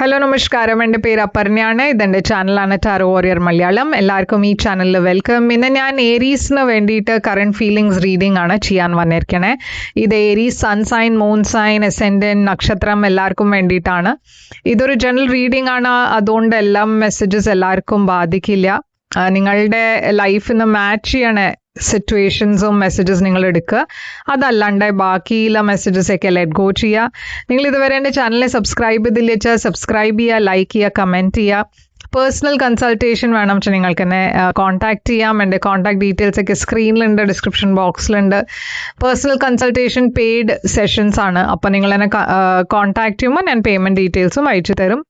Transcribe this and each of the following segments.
Hello നമസ്കാരം, എൻ്റെ പേര് അപർണയാണ്. ഇതെൻ്റെ ചാനലാണ് ടാരോ വാരിയർ മലയാളം. എല്ലാവർക്കും ഈ ചാനലിൽ വെൽക്കം. ഇന്ന് ഞാൻ ഏരീസിന് വേണ്ടിയിട്ട് കറണ്ട് ഫീലിങ്സ് റീഡിംഗ് ആണ് ചെയ്യാൻ വന്നിരിക്കണേ. ഇത് Aries sun sign, moon sign, ascendant, നക്ഷത്രം എല്ലാവർക്കും വേണ്ടിയിട്ടാണ്. ഇതൊരു ജനറൽ റീഡിംഗ് ആണ്, അതുകൊണ്ട് എല്ലാം മെസ്സേജസ് എല്ലാവർക്കും ബാധിക്കില്ല. നിങ്ങളുടെ ലൈഫിന് മാച്ച് ചെയ്യണ സിറ്റുവേഷൻസും മെസ്സേജസ് നിങ്ങൾ എടുക്കുക. അതല്ലാണ്ട് ബാക്കിയുള്ള മെസ്സേജസ് ഒക്കെ ലെറ്റ് ഗോ ചെയ്യുക. നിങ്ങൾ ഇതുവരെ എൻ്റെ ചാനലിനെ സബ്സ്ക്രൈബ് ചെയ്തില്ല വെച്ചാൽ സബ്സ്ക്രൈബ് ചെയ്യുക, ലൈക്ക് ചെയ്യുക, കമൻറ്റ് ചെയ്യുക. പേഴ്സണൽ കൺസൾട്ടേഷൻ വേണം വെച്ചാൽ നിങ്ങൾക്ക് എന്നെ കോൺടാക്ട് ചെയ്യാം. എൻ്റെ കോൺടാക്ട് ഡീറ്റെയിൽസ് ഒക്കെ സ്ക്രീനിലുണ്ട്, ഡിസ്ക്രിപ്ഷൻ ബോക്സിലുണ്ട്. പേഴ്സണൽ കൺസൾട്ടേഷൻ പെയ്ഡ് സെഷൻസ് ആണ്. അപ്പോൾ നിങ്ങൾ എന്നെ കോൺടാക്ട് ചെയ്യുമ്പോൾ ഞാൻ പേയ്മെൻറ്റ് ഡീറ്റെയിൽസും അയച്ചു തരും.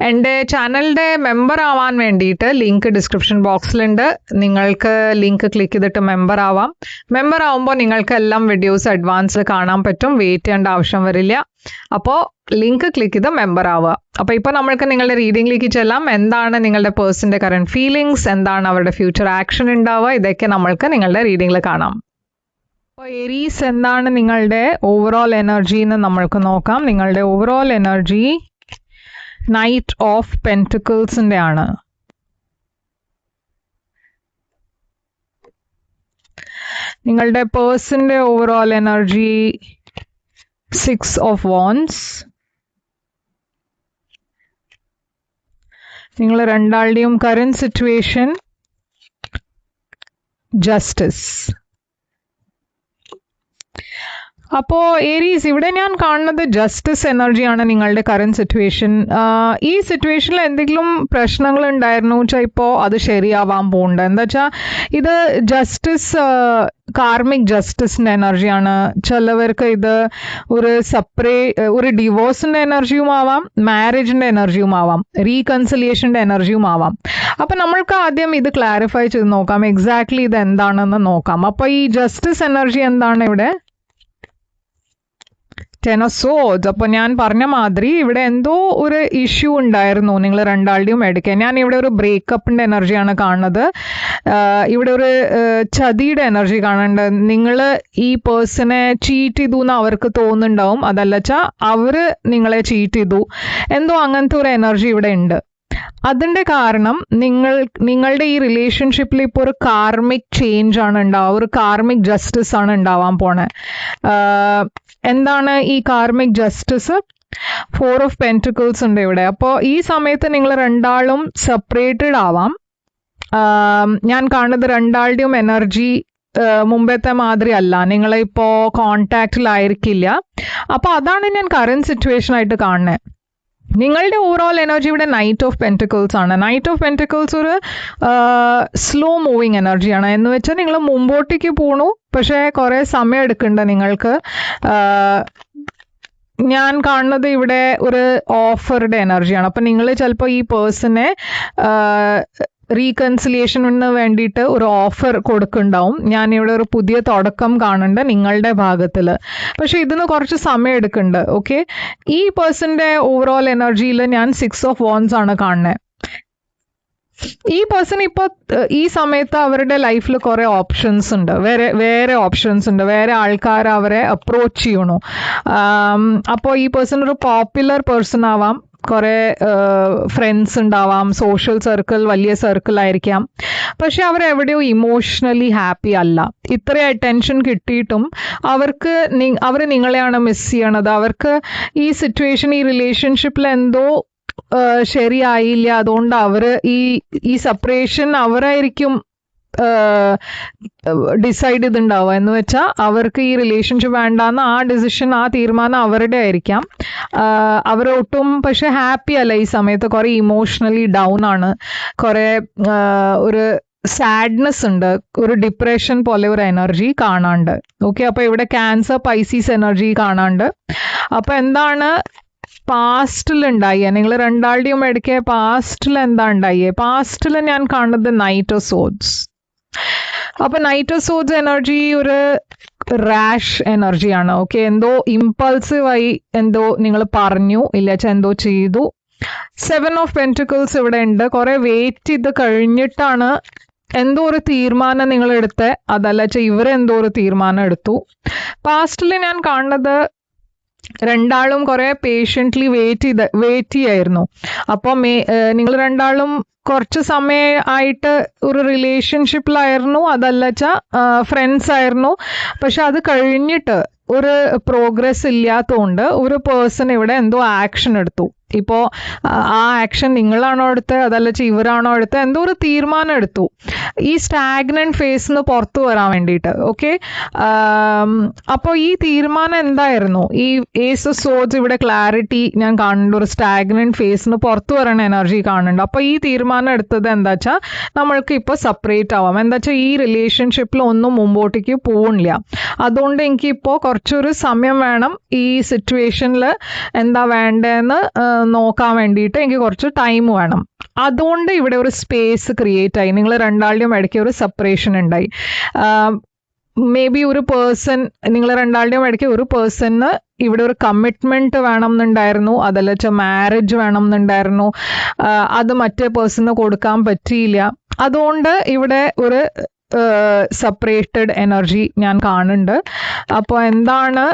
എൻ്റെ ചാനലിൻ്റെ മെമ്പർ ആവാൻ വേണ്ടിയിട്ട് ലിങ്ക് ഡിസ്ക്രിപ്ഷൻ ബോക്സിലുണ്ട്. നിങ്ങൾക്ക് ലിങ്ക് ക്ലിക്ക് ചെയ്തിട്ട് മെമ്പർ ആവാം. മെമ്പർ ആവുമ്പോൾ നിങ്ങൾക്ക് എല്ലാം വീഡിയോസ് അഡ്വാൻസ് കാണാൻ പറ്റും, വെയിറ്റ് ചെയ്യേണ്ട ആവശ്യം വരില്ല. അപ്പോൾ ലിങ്ക് ക്ലിക്ക് ചെയ്ത് മെമ്പർ ആവുക. അപ്പോൾ ഇപ്പോൾ നമ്മൾക്ക് നിങ്ങളുടെ റീഡിങ്ങിലേക്ക് ചെല്ലാം. എന്താണ് നിങ്ങളുടെ പേഴ്സൻ്റെ കറണ്ട് ഫീലിങ്സ്, എന്താണ് അവരുടെ ഫ്യൂച്ചർ ആക്ഷൻ ഉണ്ടാവുക, ഇതൊക്കെ നമ്മൾക്ക് നിങ്ങളുടെ റീഡിങ്ങിൽ കാണാം. അപ്പോൾ ഏരീസ് എന്താണ് നിങ്ങളുടെ ഓവറോൾ എനർജി എന്ന് നമ്മൾക്ക് നോക്കാം. നിങ്ങളുടെ ഓവറോൾ എനർജി നൈറ്റ് ഓഫ് പെൻറ്റിക്കിൾസിൻ്റെ ആണ്. നിങ്ങളുടെ പേഴ്സൻ്റെ ഓവറോൾ എനർജി 6 of Wands. നിങ്ങൾ രണ്ടാളുടെയും കറന്റ് സിറ്റുവേഷൻ ജസ്റ്റിസ്. അപ്പോൾ ഏരീസ്, ഇവിടെ ഞാൻ കാണുന്നത് ജസ്റ്റിസ് എനർജിയാണ് നിങ്ങളുടെ കറന്റ് സിറ്റുവേഷൻ. ഈ സിറ്റുവേഷനിൽ എന്തെങ്കിലും പ്രശ്നങ്ങൾ ഉണ്ടായിരുന്നു വെച്ചാൽ ഇപ്പോൾ അത് ശരിയാവാൻ പോകുന്നുണ്ട്. എന്താ വെച്ചാൽ ഇത് ജസ്റ്റിസ് കാർമിക് ജസ്റ്റിസിൻ്റെ എനർജിയാണ്. ചിലവർക്ക് ഇത് ഒരു ഡിവോഴ്സിൻ്റെ എനർജിയും ആവാം, മാരേജിൻ്റെ എനർജിയും ആവാം, റീകൺസിലിയേഷൻ്റെ എനർജിയും ആവാം. അപ്പം നമ്മൾക്ക് ആദ്യം ഇത് ക്ലാരിഫൈ ചെയ്ത് നോക്കാം, എക്സാക്ട്ലി ഇത് എന്താണെന്ന് നോക്കാം. അപ്പോൾ ഈ ജസ്റ്റിസ് എനർജി എന്താണ് ഇവിടെ? 10 of Swords. അപ്പോൾ ഞാൻ പറഞ്ഞ മാതിരി ഇവിടെ എന്തോ ഒരു ഇഷ്യൂ ഉണ്ടായിരുന്നു നിങ്ങൾ രണ്ടാളുടെയും എടുക്കാൻ. ഞാൻ ഇവിടെ ഒരു ബ്രേക്കപ്പിൻ്റെ എനർജിയാണ് കാണുന്നത്. ഇവിടെ ഒരു ചതിയുടെ എനർജി കാണുന്നുണ്ട്. നിങ്ങൾ ഈ പേഴ്സണെ ചീറ്റ് ചെയ്തു എന്ന് അവർക്ക് തോന്നുന്നുണ്ടാവും, അതല്ല വെച്ചാൽ അവർ നിങ്ങളെ ചീറ്റ് ചെയ്തു, എന്തോ അങ്ങനത്തെ ഒരു എനർജി ഇവിടെ ഉണ്ട്. അതിൻ്റെ കാരണം നിങ്ങളുടെ ഈ റിലേഷൻഷിപ്പിൽ ഇപ്പോൾ ഒരു കാർമിക് ചേഞ്ച് ആണ് ഉണ്ടാവുക, ഒരു കാർമിക് ജസ്റ്റിസ് ആണ് ഉണ്ടാവാൻ പോണേ. എന്താണ് ഈ കാർമിക് ജസ്റ്റിസ്? 4 of Pentacles ഉണ്ട് ഇവിടെ. അപ്പോൾ ഈ സമയത്ത് നിങ്ങൾ രണ്ടാളും സെപ്പറേറ്റഡ് ആവാം. ഞാൻ കാണുന്നത് രണ്ടാളുടെയും എനർജി മുമ്പത്തെ മാതിരി അല്ല, നിങ്ങളിപ്പോൾ കോണ്ടാക്റ്റിലായിരിക്കില്ല. അപ്പോൾ അതാണ് ഞാൻ കറന്റ് സിറ്റുവേഷൻ ആയിട്ട് കാണുന്നത്. നിങ്ങളുടെ ഓവറോൾ എനർജി ഇവിടെ നൈറ്റ് ഓഫ് പെൻറ്റിക്കിൾസ് ആണ്. നൈറ്റ് ഓഫ് പെൻറ്റിക്കിൾസ് ഒരു സ്ലോ മൂവിങ് എനർജിയാണ്. എന്ന് വെച്ചാൽ നിങ്ങൾ മുമ്പോട്ടേക്ക് പോണു, പക്ഷേ കുറേ സമയം എടുക്കുന്നുണ്ട് നിങ്ങൾക്ക്. ഞാൻ കാണുന്നത് ഇവിടെ ഒരു ഓഫറുടെ എനർജിയാണ്. അപ്പം നിങ്ങൾ ചിലപ്പോൾ ഈ പേഴ്സണെ റീകൺസിലിയേഷന് വേണ്ടിയിട്ട് ഒരു ഓഫർ കൊടുക്കുന്നുണ്ടാവും. ഞാനിവിടെ ഒരു പുതിയ തുടക്കം കാണുന്നുണ്ട് നിങ്ങളുടെ ഭാഗത്തിൽ, പക്ഷെ ഇതിന് കുറച്ച് സമയം എടുക്കുന്നുണ്ട്. ഓക്കെ, ഈ പേഴ്സൻ്റെ ഓവറോൾ എനർജിയിൽ ഞാൻ 6 of Wands ആണ് കാണുന്നത്. ഈ പേഴ്സൺ ഇപ്പോൾ ഈ സമയത്ത് അവരുടെ ലൈഫിൽ കുറേ ഓപ്ഷൻസ് ഉണ്ട്, വേറെ ഓപ്ഷൻസ് ഉണ്ട്, വേറെ ആൾക്കാർ അവരെ അപ്രോച്ച് ചെയ്യണു. അപ്പോൾ ഈ പേഴ്സൺ ഒരു പോപ്പുലർ പേഴ്സൺ ആവാം, കുറേ ഫ്രണ്ട്സ് ഉണ്ടാവാം, സോഷ്യൽ സർക്കിൾ വലിയ സർക്കിൾ ആയിരിക്കാം, പക്ഷെ അവരെവിടെയോ ഇമോഷണലി ഹാപ്പി അല്ല. ഇത്ര അറ്റൻഷൻ കിട്ടിയിട്ടും അവർ നിങ്ങളെയാണ് മിസ് ചെയ്യണത്. അവർക്ക് ഈ സിറ്റുവേഷൻ, ഈ റിലേഷൻഷിപ്പിൽ എന്തോ ശരിയായില്ല, അതുകൊണ്ട് അവർ ഈ സെപ്പറേഷൻ അവരായിരിക്കും ഡിസൈഡ് ചെയ്തിട്ടുണ്ടാവുക. എന്ന് വെച്ചാൽ അവർക്ക് ഈ റിലേഷൻഷിപ്പ് വേണ്ടാന്ന് ആ ഡിസിഷൻ, ആ തീരുമാനം അവരുടെ ആയിരിക്കാം. അവരൊട്ടും പക്ഷെ ഹാപ്പി അല്ല ഈ സമയത്ത്. കുറേ ഇമോഷണലി ഡൗൺ ആണ്, കുറേ ഒരു സാഡ്നെസ് ഉണ്ട്, ഒരു ഡിപ്രഷൻ പോലെ ഒരു എനർജി കാണാണ്ട്. ഓക്കെ, അപ്പോൾ ഇവിടെ ക്യാൻസർ, പൈസീസ് എനർജി കാണാണ്ട്. അപ്പോൾ എന്താണ് പാസ്റ്റിൽ ഉണ്ടായേ? നിങ്ങൾ രണ്ടാളുടെയും ഇടയ്ക്ക് പാസ്റ്റിൽ എന്താ ഉണ്ടായേ? പാസ്റ്റിൽ ഞാൻ കാണുന്നത് നൈറ്റ് ഓഫ് സോഡ്സ്. അപ്പൊ നൈറ്റ് ഓഫ് സോഡ്സ് എനർജി ഒരു റാഷ് എനർജിയാണ്. ഓക്കെ, എന്തോ ഇമ്പൾസീവായി എന്തോ നിങ്ങൾ പറഞ്ഞു, ഇല്ല എന്തോ ചെയ്തു. 7 of Pentacles ഇവിടെ ഉണ്ട്. കുറെ വെയിറ്റ് ചെയ്ത് കഴിഞ്ഞിട്ടാണ് എന്തോ ഒരു തീരുമാനം നിങ്ങൾ എടുത്ത്, അതല്ല ഇവരെന്തോ ഒരു തീരുമാനം എടുത്തു. പാസ്റ്റിൽ ഞാൻ കാണുന്നത് രണ്ടാളും കുറെ പേഷ്യൻ്റ്ലി വെയിറ്റ് ചെയ്യായിരുന്നു. അപ്പോൾ നിങ്ങൾ രണ്ടാളും കുറച്ച് സമയമായിട്ട് ഒരു റിലേഷൻഷിപ്പിലായിരുന്നു, അതല്ലച്ചാ ഫ്രണ്ട്സ് ആയിരുന്നു. പക്ഷെ അത് കഴിഞ്ഞിട്ട് ഒരു പ്രോഗ്രസ് ഇല്ലാത്തതുകൊണ്ട് ഒരു പേഴ്സൺ ഇവിടെ എന്തോ ആക്ഷൻ എടുത്തു. ഇപ്പോൾ ആ ആക്ഷൻ നിങ്ങളാണോ എടുത്തത് അതല്ല ഇവരാണോ എടുത്തത്, എന്തോ ഒരു തീരുമാനം എടുത്തു ഈ സ്റ്റാഗ്നന്റ് ഫേസിൽ നിന്ന് പുറത്തു വരാൻ വേണ്ടിയിട്ട്. ഓക്കെ, അപ്പോൾ ഈ തീരുമാനം എന്തായിരുന്നു? ഈ ഏസ് ഓഫ് സോർഡ്സ് ഇവിടെ ക്ലാരിറ്റി ഞാൻ കാണുന്നുണ്ട്, ഒരു സ്റ്റാഗ്നന്റ് ഫേസിൽ നിന്ന് പുറത്തു വരണ എനർജി കാണുന്നുണ്ട്. അപ്പോൾ ഈ തീരുമാനം എടുത്തത് എന്താ വെച്ചാൽ നമ്മൾക്ക് ഇപ്പോൾ സെപ്പറേറ്റ് ആവാം. എന്താ വെച്ചാൽ ഈ റിലേഷൻഷിപ്പിൽ ഒന്നും മുമ്പോട്ടേക്ക് പോകുന്നില്ല, അതുകൊണ്ട് എനിക്കിപ്പോൾ കുറച്ചൊരു സമയം വേണം, ഈ സിറ്റുവേഷനിൽ എന്താ വേണ്ടതെന്ന് നോക്കാൻ വേണ്ടിയിട്ട് എനിക്ക് കുറച്ച് ടൈം വേണം. അതുകൊണ്ട് ഇവിടെ ഒരു സ്പേസ് ക്രിയേറ്റ് ആയി, നിങ്ങൾ രണ്ടാളുടെയും ഇടയ്ക്ക് ഒരു സെപ്പറേഷൻ ഉണ്ടായി. മേ ബി ഒരു പേഴ്സൺ, നിങ്ങൾ രണ്ടാളുടെയും ഇടയ്ക്ക് ഒരു പേഴ്സണിന് ഇവിടെ ഒരു കമ്മിറ്റ്മെൻറ്റ് വേണം എന്നുണ്ടായിരുന്നു, അതല്ല വെച്ചാൽ മാരേജ് വേണം എന്നുണ്ടായിരുന്നു. അത് മറ്റേ പേഴ്സണിന് കൊടുക്കാൻ പറ്റിയില്ല. അതുകൊണ്ട് ഇവിടെ ഒരു സെപ്പറേറ്റഡ് എനർജി ഞാൻ കാണുന്നുണ്ട്. അപ്പോൾ എന്താണ്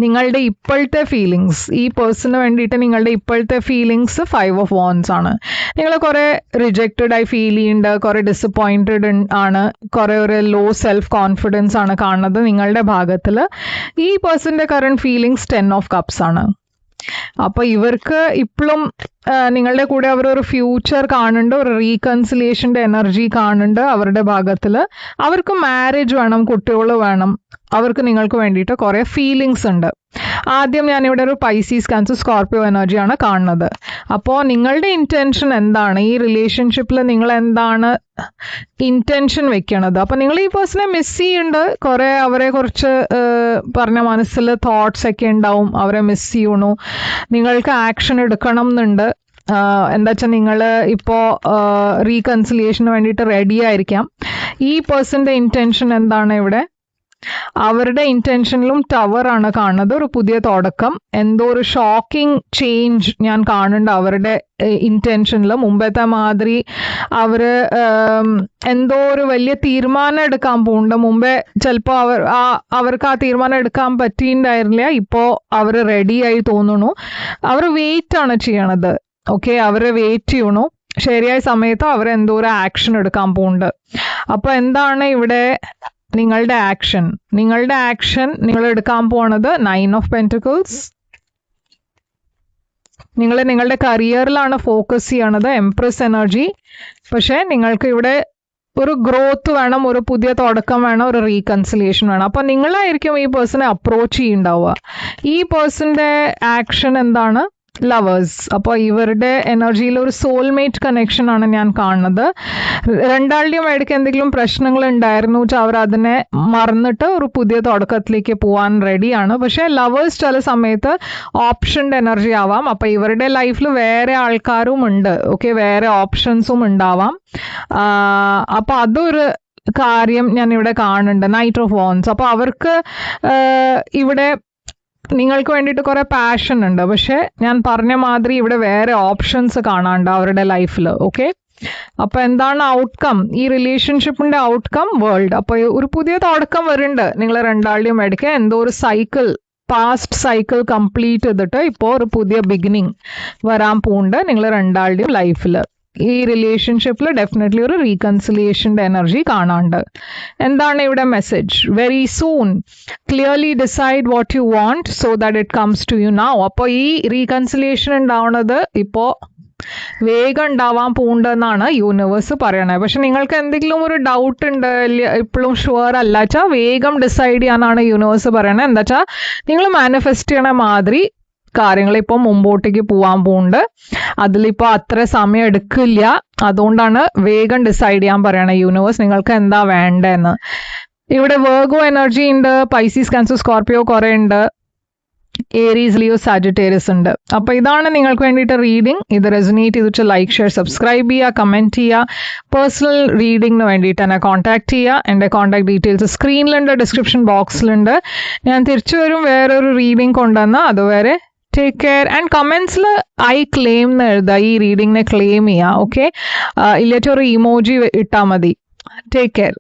നിങ്ങളുടെ ഇപ്പോഴത്തെ ഫീലിങ്സ്? ഈ പേഴ്സണിന് വേണ്ടിയിട്ട് നിങ്ങളുടെ ഇപ്പോഴത്തെ ഫീലിങ്സ് 5 of Wands ആണ്. നിങ്ങൾ കുറേ റിജക്റ്റഡ് ആയി ഫീൽ ചെയ്യുന്നുണ്ട്, കുറേ ഡിസപ്പോയിൻറ്റഡ് ആണ്, കുറേ ഒരു ലോ സെൽഫ് കോൺഫിഡൻസ് ആണ് കാണുന്നത് നിങ്ങളുടെ ഭാഗത്തിൽ. ഈ പേഴ്സണിൻ്റെ കറണ്ട് ഫീലിങ്സ് 10 of Cups ആണ്. അപ്പോൾ ഇവർക്ക് ഇപ്പോഴും നിങ്ങളുടെ കൂടെ അവരൊരു ഫ്യൂച്ചർ കാണുന്നുണ്ട്, ഒരു റീകൺസിലിയേഷൻ്റെ എനർജി കാണുന്നുണ്ട് അവരുടെ ഭാഗത്തിൽ. അവർക്ക് മാരേജ് വേണം, കുട്ടികൾ വേണം, അവർക്ക് നിങ്ങൾക്ക് വേണ്ടിയിട്ട് കുറേ ഫീലിങ്സ് ഉണ്ട്. ആദ്യം ഞാനിവിടെ ഒരു പൈസീസ്, ക്യാൻസർ, സ്കോർപ്പിയോ എനർജിയാണ് കാണുന്നത്. അപ്പോൾ നിങ്ങളുടെ ഇൻറ്റൻഷൻ എന്താണ്? ഈ റിലേഷൻഷിപ്പിൽ നിങ്ങൾ എന്താണ് ഇൻറ്റൻഷൻ വെക്കണത്? അപ്പോൾ നിങ്ങൾ ഈ പേഴ്സണെ മിസ് ചെയ്യുന്നുണ്ട്, കുറേ അവരെ കുറിച്ച് പറഞ്ഞ മനസ്സിൽ തോട്ട്സ് ഒക്കെ ഉണ്ടാവും, അവരെ മിസ് ചെയ്യണു, നിങ്ങൾക്ക് ആക്ഷൻ എടുക്കണം എന്നുണ്ട്. എന്താ വെച്ചാൽ നിങ്ങൾ ഇപ്പോൾ റീകൺസിലിയേഷന് വേണ്ടിയിട്ട് റെഡി ആയിരിക്കാം. ഈ പേഴ്സൻ്റെ ഇൻറ്റൻഷൻ എന്താണ് ഇവിടെ? അവരുടെ ഇൻറ്റൻഷനിലും ടവറാണ് കാണുന്നത്, ഒരു പുതിയ തുടക്കം, എന്തോ ഒരു ഷോക്കിംഗ് ചേഞ്ച് ഞാൻ കാണുന്നുണ്ട് അവരുടെ ഇൻറ്റൻഷനിൽ. മുമ്പത്തെ മാതിരി അവർ എന്തോ ഒരു വലിയ തീരുമാനം എടുക്കാൻ പോകുന്നുണ്ട്. മുമ്പേ ചിലപ്പോൾ അവർക്ക് ആ തീരുമാനം എടുക്കാൻ പറ്റിയിട്ടുണ്ടായിരുന്നില്ല, ഇപ്പോൾ അവർ റെഡിയായി തോന്നുന്നു. അവർ വെയിറ്റ് ആണ് ചെയ്യണത്. ഓക്കെ, അവർ വെയിറ്റ് ചെയ്യണു, ശരിയായ സമയത്ത് അവർ എന്തോ ഒരു ആക്ഷൻ എടുക്കാൻ പോകുന്നുണ്ട്. അപ്പോൾ എന്താണ് ഇവിടെ നിങ്ങളുടെ ആക്ഷൻ? നിങ്ങൾ എടുക്കാൻ പോണത് 9 of Pentacles. നിങ്ങൾ നിങ്ങളുടെ കരിയറിലാണ് ഫോക്കസ് ചെയ്യണത്, എംപ്രസ് എനർജി. പക്ഷേ നിങ്ങൾക്ക് ഇവിടെ ഒരു ഗ്രോത്ത് വേണം, ഒരു പുതിയ തുടക്കം വേണം, ഒരു റീകൺസിലിയേഷൻ വേണം. അപ്പോൾ നിങ്ങളായിരിക്കും ഈ പേഴ്സണെ അപ്രോച്ച് ചെയ്യുന്നുണ്ടാവുക. ഈ പേഴ്സൻ്റെ ആക്ഷൻ എന്താണ്? ലവേഴ്സ്. അപ്പോൾ ഇവരുടെ എനർജിയിൽ ഒരു സോൾമേറ്റ് കണക്ഷൻ ആണ് ഞാൻ കാണുന്നത്. രണ്ടാളുടെയും ഇടയ്ക്ക് എന്തെങ്കിലും പ്രശ്നങ്ങൾ ഉണ്ടായിരുന്നു വെച്ചാൽ അവർ അതിനെ മറന്നിട്ട് ഒരു പുതിയ തുടക്കത്തിലേക്ക് പോകാൻ റെഡിയാണ്. പക്ഷേ ലവേഴ്സ് ചില സമയത്ത് ഓപ്ഷൻ്റെ എനർജി ആവാം. അപ്പോൾ ഇവരുടെ ലൈഫിൽ വേറെ ആൾക്കാരും ഉണ്ട്, ഓക്കെ, വേറെ ഓപ്ഷൻസും ഉണ്ടാവാം. അപ്പോൾ അതൊരു കാര്യം ഞാൻ ഇവിടെ കാണുന്നുണ്ട്, നൈറ്റ് ഓഫ് വാൻഡ്സ്. അപ്പോൾ അവർക്ക് ഇവിടെ നിങ്ങൾക്ക് വേണ്ടിയിട്ട് കുറേ പാഷൻ ഉണ്ട്, പക്ഷെ ഞാൻ പറഞ്ഞ മാതിരി ഇവിടെ വേറെ ഓപ്ഷൻസ് കാണാണ്ട് അവരുടെ ലൈഫിൽ. ഓക്കെ, അപ്പോൾ എന്താണ് ഔട്ട്കം? ഈ റിലേഷൻഷിപ്പിൻ്റെ ഔട്ട്കം വേൾഡ്. അപ്പോൾ ഒരു പുതിയ തുടക്കം വരുന്നുണ്ട് നിങ്ങൾ രണ്ടാളുടെയും ഇടയ്ക്ക്. എന്തോ ഒരു സൈക്കിൾ, പാസ്റ്റ് സൈക്കിൾ കംപ്ലീറ്റ് ചെയ്തിട്ട് ഇപ്പോൾ ഒരു പുതിയ ബിഗിനിങ് വരാൻ പോകുന്നുണ്ട് നിങ്ങൾ രണ്ടാളുടെയും ലൈഫിൽ. ഈ റിലേഷൻഷിപ്പിൽ ഡെഫിനറ്റ്ലി ഒരു റീകൺസിലിയേഷൻ്റെ എനർജി കാണാണ്ട്. എന്താണ് ഇവിടെ message? Very soon clearly decide what you want so that it comes to you now. അപ്പോൾ ഈ റീകൺസിലിയേഷൻ ഉണ്ടാവുന്നത് ഇപ്പോൾ വേഗം ഉണ്ടാവാൻ പോകുന്നുണ്ടെന്നാണ് യൂണിവേഴ്സ് പറയണത്. പക്ഷെ നിങ്ങൾക്ക് എന്തെങ്കിലും ഒരു ഡൗട്ട് ഉണ്ട്, ഇപ്പോഴും ഷുവർ അല്ല വെച്ചാൽ വേഗം ഡിസൈഡ് ചെയ്യാനാണ് യൂണിവേഴ്സ് പറയണത്. എന്താ വെച്ചാൽ നിങ്ങൾ മാനിഫെസ്റ്റ് ചെയ്യണ മാതിരി കാര്യങ്ങൾ ഇപ്പോൾ മുമ്പോട്ടേക്ക് പോകാൻ പോകുന്നുണ്ട്. അതിലിപ്പോൾ അത്ര സമയം എടുക്കില്ല, അതുകൊണ്ടാണ് വേഗം ഡിസൈഡ് ചെയ്യാൻ പറയണ യൂണിവേഴ്സ് നിങ്ങൾക്ക് എന്താ വേണ്ടതെന്ന്. ഇവിടെ വെർഗോ എനർജി ഉണ്ട്, പൈസീസ്, ക്യാൻസർ, സ്കോർപ്പിയോ കുറേ ഉണ്ട്, ഏരീസ്, ലിയോ, സാജിറ്റേറിയസ് ഉണ്ട്. അപ്പോൾ ഇതാണ് നിങ്ങൾക്ക് വേണ്ടിയിട്ട് റീഡിംഗ്. ഇത് റെസൊനേറ്റ് ചെയ്തിട്ട് ലൈക്ക്, ഷെയർ, സബ്സ്ക്രൈബ് ചെയ്യുക, കമൻറ്റ് ചെയ്യുക. പേഴ്സണൽ റീഡിങ്ങിന് വേണ്ടിയിട്ട് എന്നെ കോൺടാക്ട് ചെയ്യുക. എൻ്റെ കോൺടാക്ട് ഡീറ്റെയിൽസ് സ്ക്രീനിലുണ്ട്, ഡിസ്ക്രിപ്ഷൻ ബോക്സിലുണ്ട്. ഞാൻ തിരിച്ചു വരും വേറൊരു റീഡിംഗ് കൊണ്ടുവന്ന്. അതുവരെ ടേക്ക് കെയർ. ആൻഡ് കമൻസിൽ ഐ ക്ലെയിം എന്ന് എഴുതുക, ഈ റീഡിങ്ങിനെ ക്ലെയിം ചെയ്യുക. ഓക്കെ, ഇല്ലാറ്റൊരു ഇമോജി ഇട്ടാൽ മതി. Take care.